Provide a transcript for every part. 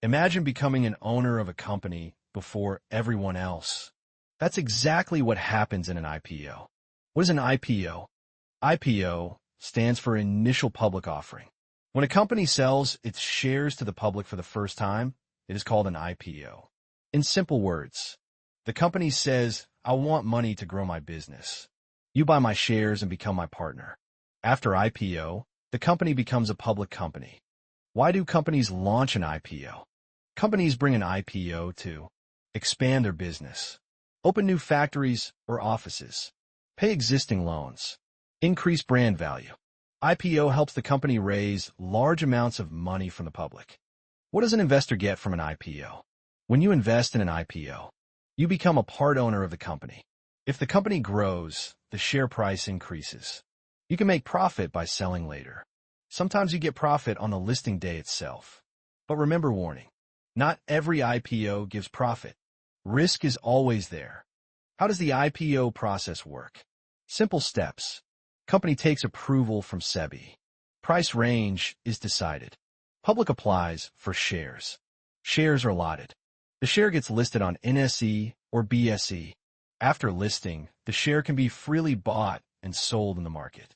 Imagine becoming an owner of a company before everyone else. That's exactly what happens in an IPO. What is an IPO? IPO stands for Initial Public Offering. When a company sells its shares to the public for the first time, it is called an IPO. In simple words, the company says, I want money to grow my business. You buy my shares and become my partner. After IPO, the company becomes a public company. Why do companies launch an IPO? Companies bring an IPO to expand their business, open new factories or offices, pay existing loans, increase brand value. IPO helps the company raise large amounts of money from the public. What does an investor get from an IPO? When you invest in an IPO, you become a part owner of the company. If the company grows, the share price increases. You can make profit by selling later. Sometimes you get profit on the listing day itself. But remember, warning, not every IPO gives profit. Risk is always there. How does the IPO process work? Simple steps. Company takes approval from SEBI. Price range is decided. Public applies for shares. Shares are allotted. The share gets listed on NSE or BSE. After listing, the share can be freely bought and sold in the market.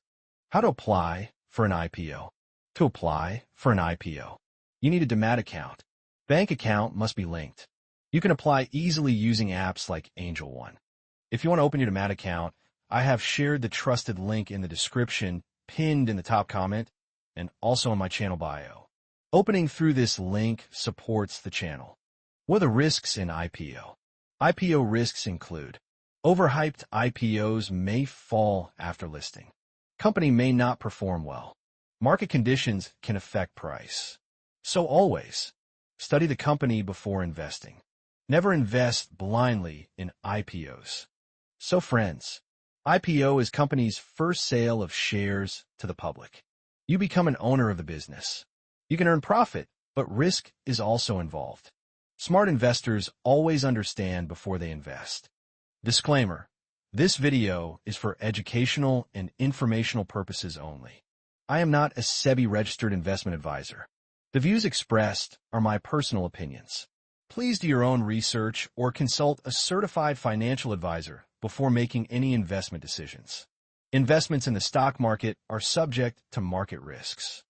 How to apply for an IPO? To apply for an IPO, you need a demat account. Bank account must be linked. You can apply easily using apps like Angel One. If you want to open your demat account, I have shared the trusted link in the description, pinned in the top comment, and also in my channel bio. Opening through this link supports the channel. What are the risks in IPO? IPO risks include overhyped IPOs may fall after listing. Company may not perform well. Market conditions can affect price. So always, study the company before investing. Never invest blindly in IPOs. So friends, IPO is company's first sale of shares to the public. You become an owner of the business. You can earn profit, but risk is also involved. Smart investors always understand before they invest. Disclaimer: this video is for educational and informational purposes only. I am not a SEBI registered investment advisor. The views expressed are my personal opinions. Please do your own research or consult a certified financial advisor before making any investment decisions. Investments in the stock market are subject to market risks.